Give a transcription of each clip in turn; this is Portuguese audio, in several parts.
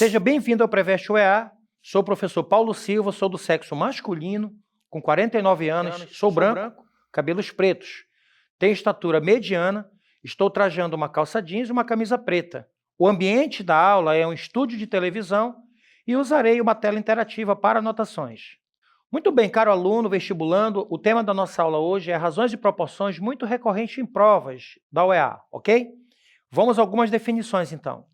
Seja bem-vindo ao Preveste UEA. Sou o professor Paulo Silva, sou do sexo masculino, com 49 anos, sou branco, cabelos pretos. Tenho estatura mediana, estou trajando uma calça jeans e uma camisa preta. O ambiente da aula é um estúdio de televisão e usarei uma tela interativa para anotações. Muito bem, caro aluno, vestibulando, o tema da nossa aula hoje é razões e proporções muito recorrente em provas da UEA, ok? Vamos a algumas definições, então.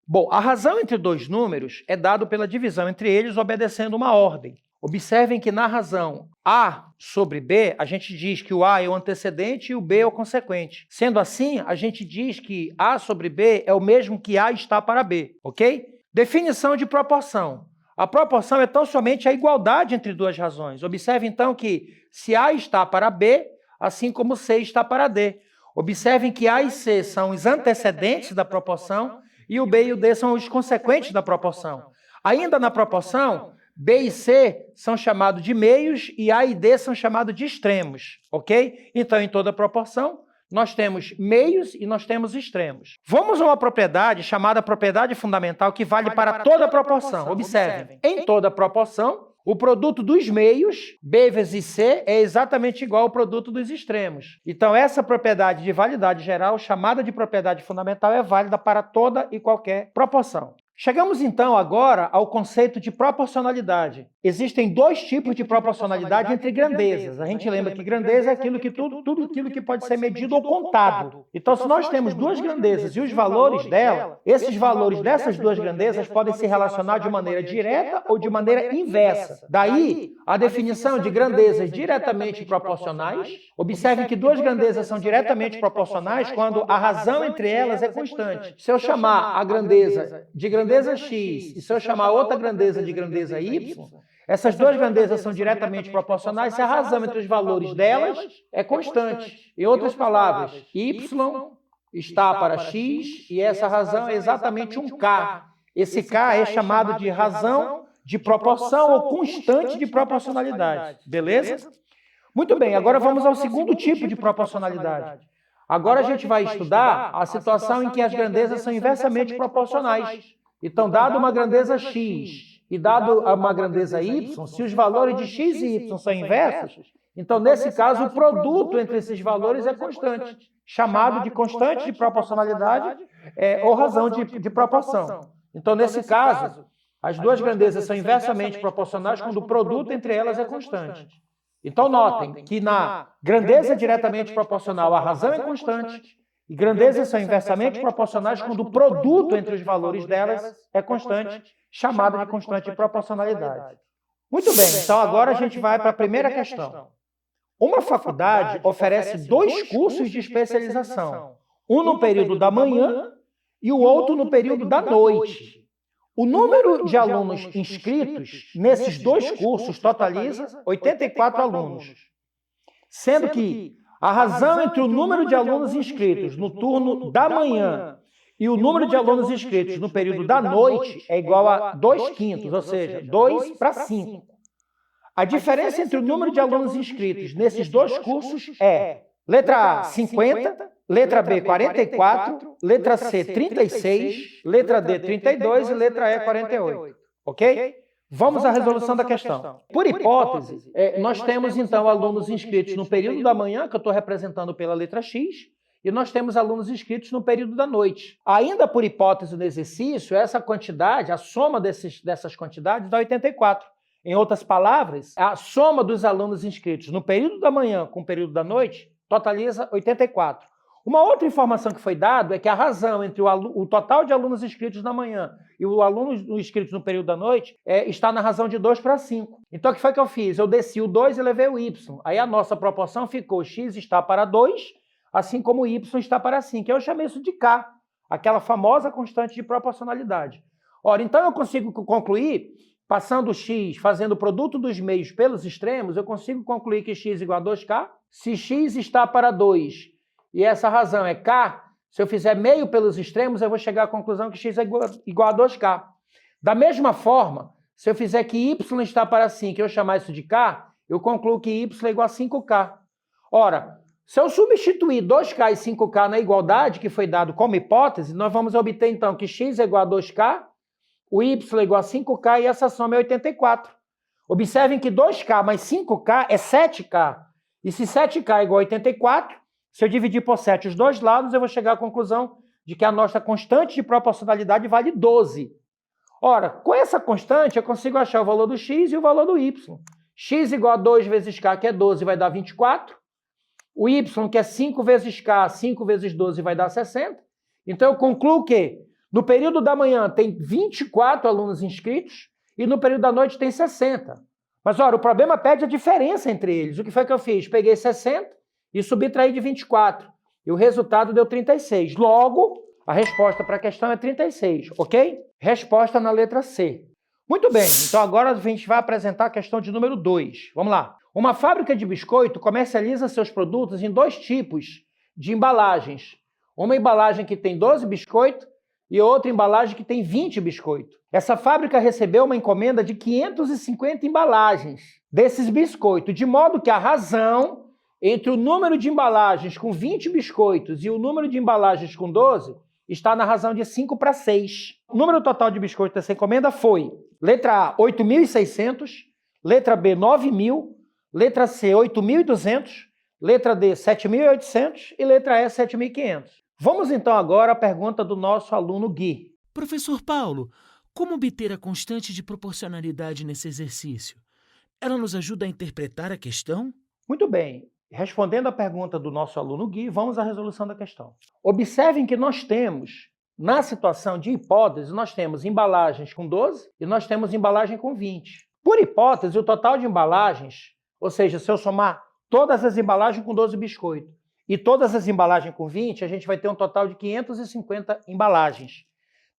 Bom, a razão entre dois números é dada pela divisão entre eles obedecendo uma ordem. Observem que na razão A sobre B, a gente diz que o A é o antecedente e o B é o consequente. Sendo assim, a gente diz que A sobre B é o mesmo que A está para B, ok? Definição de proporção. A proporção é tão somente a igualdade entre duas razões. Observe, então, que se A está para B, assim como C está para D. Observem que A e C são os antecedentes da proporção e o B e o D são os consequentes da proporção. Ainda na proporção, B e C são chamados de meios e A e D são chamados de extremos, ok? Então, em toda proporção, nós temos meios e nós temos extremos. Vamos a uma propriedade chamada propriedade fundamental que vale para toda proporção. Observem, em toda proporção, o produto dos meios, B vezes C, é exatamente igual ao produto dos extremos. Então, essa propriedade de validade geral, chamada de propriedade fundamental, é válida para toda e qualquer proporção. Chegamos, então, agora ao conceito de proporcionalidade. Existem dois tipos de proporcionalidade entre grandezas. A gente lembra que grandeza é aquilo que tudo aquilo que pode ser medido ou contado. Então, se nós temos duas grandezas e os valores dela, esses valores dessas duas grandezas podem se relacionar de maneira direta ou de maneira inversa. Daí, a definição de grandezas diretamente proporcionais. Observem que duas grandezas são diretamente proporcionais quando a razão entre elas é constante. Se eu chamar a grandeza de grandeza x e se eu chamar outra grandeza de grandeza y, essas duas grandezas são diretamente proporcionais se a razão entre os valores delas é constante. Em outras palavras, y está para x e essa razão é exatamente um k. Esse k é chamado de razão de proporção ou constante de proporcionalidade. Beleza? Muito bem, agora vamos ao segundo tipo de proporcionalidade. Agora a gente vai estudar a situação em que as grandezas são inversamente proporcionais. Então, dado uma grandeza x e dado uma grandeza y, se os valores de x e y são inversos, então, nesse caso, o produto entre esses valores é constante, chamado de constante de proporcionalidade ou razão de proporção. Então, nesse caso, as duas grandezas são inversamente proporcionais quando o produto entre elas é constante. Então, notem que na grandeza diretamente proporcional a razão é constante e grandezas são inversamente proporcionais quando o produto entre os valores delas é constante, chamado de constante de proporcionalidade. Muito bem, então agora a gente vai para a primeira questão. Uma faculdade oferece dois cursos de especialização, um no período da manhã e o outro no período da noite. O número de alunos inscritos nesses dois cursos totaliza 84 alunos, sendo que a razão entre o número de alunos inscritos no turno da manhã e o número de alunos inscritos no período da noite é igual a 2/5, ou seja, 2 para 5. A diferença entre o número de alunos inscritos nesses dois cursos é letra A, 50, letra B, 44, letra C, 36, letra D, 32 e letra E, 48. Ok? Vamos à resolução da questão. Por hipótese, nós temos, então, alunos inscritos no período da manhã, que eu estou representando pela letra X, e nós temos alunos inscritos no período da noite. Ainda por hipótese do exercício, essa quantidade, a soma dessas quantidades dá 84. Em outras palavras, a soma dos alunos inscritos no período da manhã com o período da noite totaliza 84. Uma outra informação que foi dada é que a razão entre o total de alunos inscritos na manhã e o aluno inscrito no período da noite está na razão de 2 para 5. Então, o que foi que eu fiz? Eu desci o 2 e levei o y. Aí a nossa proporção ficou x está para 2, assim como o y está para 5. Eu chamei isso de k, aquela famosa constante de proporcionalidade. Ora, então eu consigo concluir, passando o x, fazendo o produto dos meios pelos extremos, eu consigo concluir que x igual a 2k. Se x está para 2 e essa razão é k, se eu fizer meio pelos extremos, eu vou chegar à conclusão que x é igual a 2k. Da mesma forma, se eu fizer que y está para 5 e eu chamar isso de k, eu concluo que y é igual a 5k. Ora, se eu substituir 2k e 5k na igualdade que foi dado como hipótese, nós vamos obter então que x é igual a 2k o y é igual a 5K e essa soma é 84. Observem que 2K mais 5K é 7K. E se 7K é igual a 84, se eu dividir por 7 os dois lados, eu vou chegar à conclusão de que a nossa constante de proporcionalidade vale 12. Ora, com essa constante, eu consigo achar o valor do x e o valor do y. X igual a 2 vezes k, que é 12, vai dar 24. O y, que é 5 vezes k, 5 vezes 12, vai dar 60. Então, eu concluo que no período da manhã tem 24 alunos inscritos e no período da noite tem 60. Mas, ora, o problema pede a diferença entre eles. O que foi que eu fiz? Peguei 60 e subtraí de 24. E o resultado deu 36. Logo, a resposta para a questão é 36, ok? Resposta na letra C. Muito bem, então agora a gente vai apresentar a questão de número 2. Vamos lá. Uma fábrica de biscoito comercializa seus produtos em 2 tipos de embalagens. Uma embalagem que tem 12 biscoitos e outra embalagem que tem 20 biscoitos. Essa fábrica recebeu uma encomenda de 550 embalagens desses biscoitos, de modo que a razão entre o número de embalagens com 20 biscoitos e o número de embalagens com 12 está na razão de 5:6. O número total de biscoitos dessa encomenda foi: letra A, 8.600, letra B, 9.000, letra C, 8.200, letra D, 7.800 e letra E, 7.500. Vamos então agora à pergunta do nosso aluno Gui. Professor Paulo, como obter a constante de proporcionalidade nesse exercício? Ela nos ajuda a interpretar a questão? Muito bem. Respondendo à pergunta do nosso aluno Gui, vamos à resolução da questão. Observem que nós temos, na situação de hipótese, nós temos embalagens com 12 e nós temos embalagem com 20. Por hipótese, o total de embalagens, ou seja, se eu somar todas as embalagens com 12 biscoitos e todas as embalagens com 20, a gente vai ter um total de 550 embalagens.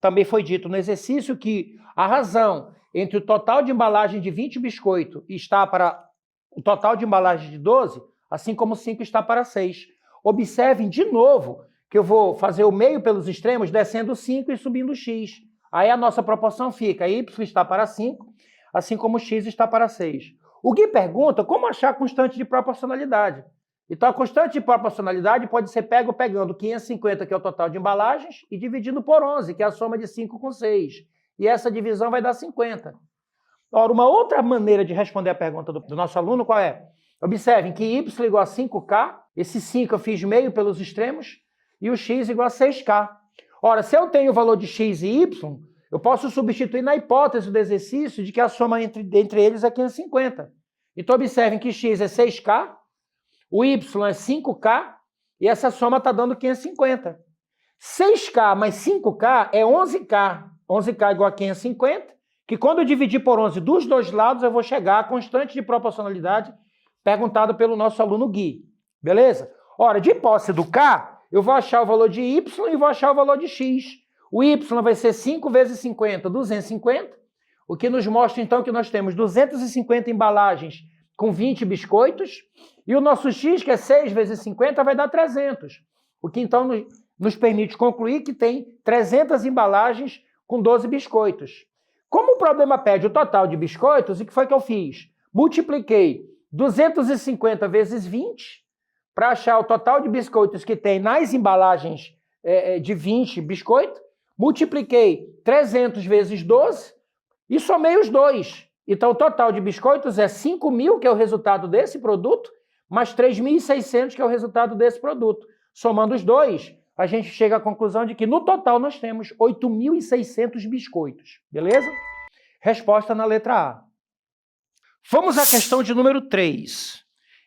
Também foi dito no exercício que a razão entre o total de embalagem de 20 biscoitos está para o total de embalagem de 12, assim como 5 está para 6. Observem de novo que eu vou fazer o meio pelos extremos, descendo 5 e subindo x. Aí a nossa proporção fica, y está para 5, assim como x está para 6. O Gui pergunta como achar a constante de proporcionalidade. Então a constante de proporcionalidade pode ser pegando 550, que é o total de embalagens, e dividindo por 11, que é a soma de 5 com 6. E essa divisão vai dar 50. Ora, uma outra maneira de responder a pergunta do nosso aluno, qual é? Observem que y igual a 5K, esse 5 eu fiz meio pelos extremos, e o x igual a 6K. Ora, se eu tenho o valor de x e y, eu posso substituir na hipótese do exercício de que a soma entre eles é 550. Então, observem que x é 6K, o y é 5K, e essa soma está dando 550. 6K mais 5K é 11K. 11K igual a 550, que quando eu dividir por 11 dos dois lados, eu vou chegar à constante de proporcionalidade perguntada pelo nosso aluno Gui. Beleza? Ora, de posse do K, eu vou achar o valor de y e vou achar o valor de x. O y vai ser 5 vezes 50, 250, o que nos mostra, então, que nós temos 250 embalagens com 20 biscoitos, e o nosso x, que é 6 vezes 50, vai dar 300, o que, então, nos permite concluir que tem 300 embalagens com 12 biscoitos. Como o problema pede o total de biscoitos, o que foi que eu fiz? Multipliquei 250 vezes 20 para achar o total de biscoitos que tem nas embalagens de 20 biscoitos, multipliquei 300 vezes 12 e somei os dois. Então, o total de biscoitos é 5.000, que é o resultado desse produto, mais 3.600, que é o resultado desse produto. Somando os dois, a gente chega à conclusão de que, no total, nós temos 8.600 biscoitos. Beleza? Resposta na letra A. Vamos à questão de número 3.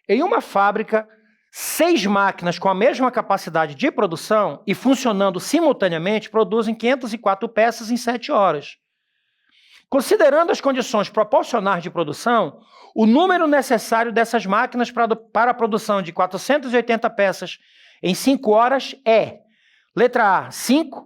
Em uma fábrica, 6 máquinas com a mesma capacidade de produção e funcionando simultaneamente produzem 504 peças em 7 horas. Considerando as condições proporcionais de produção, o número necessário dessas máquinas para a produção de 480 peças em 5 horas é: letra A, 5,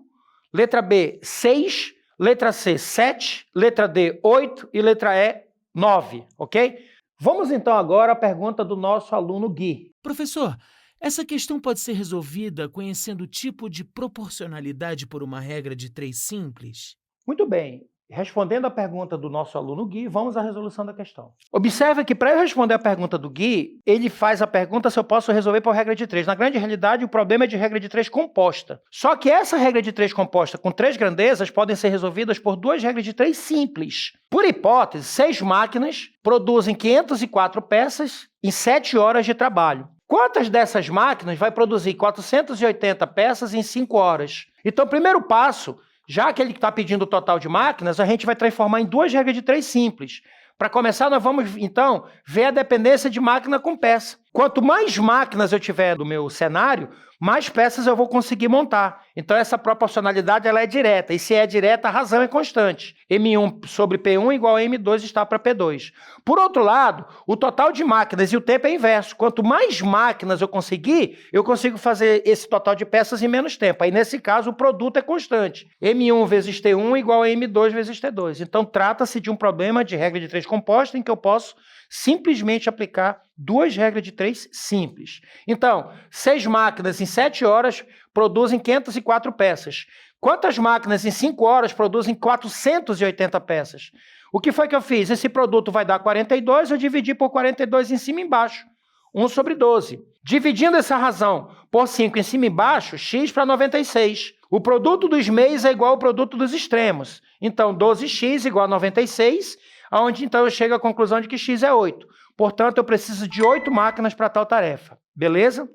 letra B, 6, letra C, 7, letra D, 8 e letra E, 9, ok? Vamos então agora à pergunta do nosso aluno Gui. Professor, essa questão pode ser resolvida conhecendo o tipo de proporcionalidade por uma regra de 3 simples? Muito bem. Respondendo a pergunta do nosso aluno Gui, vamos à resolução da questão. Observe que para eu responder a pergunta do Gui, ele faz a pergunta se eu posso resolver por regra de 3. Na grande realidade, o problema é de regra de 3 composta. Só que essa regra de 3 composta com 3 grandezas podem ser resolvidas por 2 regras de 3 simples. Por hipótese, 6 máquinas produzem 504 peças em 7 horas de trabalho. Quantas dessas máquinas vai produzir 480 peças em 5 horas? Então, primeiro passo, já que ele está pedindo o total de máquinas, a gente vai transformar em 2 regras de 3 simples. Para começar, nós vamos, então, ver a dependência de máquina com peça. Quanto mais máquinas eu tiver no meu cenário, mais peças eu vou conseguir montar. Então, essa proporcionalidade ela é direta. E se é direta, a razão é constante. M1 sobre P1 igual a M2 está para P2. Por outro lado, o total de máquinas e o tempo é inverso. Quanto mais máquinas eu consigo fazer esse total de peças em menos tempo. Aí, nesse caso, o produto é constante. M1 vezes T1 igual a M2 vezes T2. Então, trata-se de um problema de regra de 3 composta em que eu posso simplesmente aplicar 2 regras de 3 simples. Então, 6 máquinas em 7 horas produzem 504 peças. Quantas máquinas em 5 horas produzem 480 peças? O que foi que eu fiz? Esse produto vai dar 42, eu dividi por 42 em cima e embaixo. 1 sobre 12. Dividindo essa razão por 5 em cima e embaixo, x para 96. O produto dos meios é igual ao produto dos extremos. Então, 12x igual a 96, onde então eu chego à conclusão de que x é 8. Portanto, eu preciso de 8 máquinas para tal tarefa. Beleza?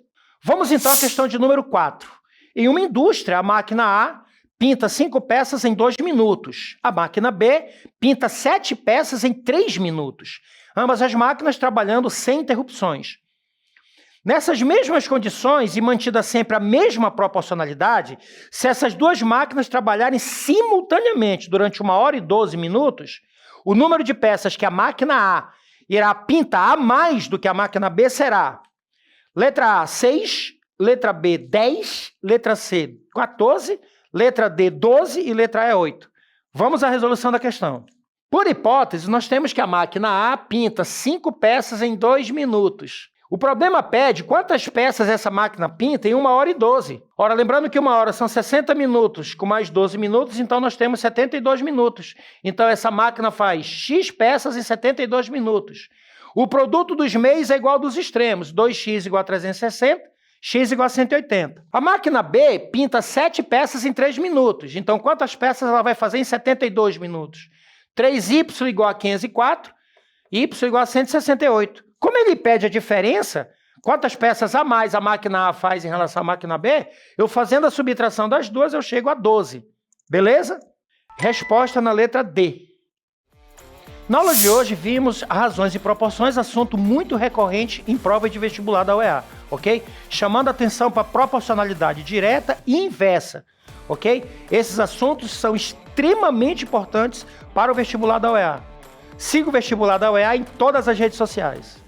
Vamos então à questão de número 4. Em uma indústria, a máquina A pinta 5 peças em 2 minutos. A máquina B pinta 7 peças em 3 minutos. Ambas as máquinas trabalhando sem interrupções. Nessas mesmas condições e mantida sempre a mesma proporcionalidade, se essas duas máquinas trabalharem simultaneamente durante 1 hora e 12 minutos, o número de peças que a máquina A irá pintar a mais do que a máquina B será: letra A, 6, letra B, 10, letra C, 14, letra D, 12 e letra E, 8. Vamos à resolução da questão. Por hipótese, nós temos que a máquina A pinta 5 peças em 2 minutos. O problema pede quantas peças essa máquina pinta em 1 hora e 12. Ora, lembrando que 1 hora são 60 minutos com mais 12 minutos, então nós temos 72 minutos. Então essa máquina faz x peças em 72 minutos. O produto dos meios é igual ao dos extremos, 2x igual a 360, x igual a 180. A máquina B pinta 7 peças em 3 minutos. Então quantas peças ela vai fazer em 72 minutos? 3y igual a 504, y igual a 168. Como ele pede a diferença, quantas peças a mais a máquina A faz em relação à máquina B, eu fazendo a subtração das duas, eu chego a 12. Beleza? Resposta na letra D. Na aula de hoje, vimos razões e proporções, assunto muito recorrente em prova de vestibular da UEA, ok? Chamando a atenção para a proporcionalidade direta e inversa, ok? Esses assuntos são extremamente importantes para o vestibular da UEA. Siga o vestibular da UEA em todas as redes sociais.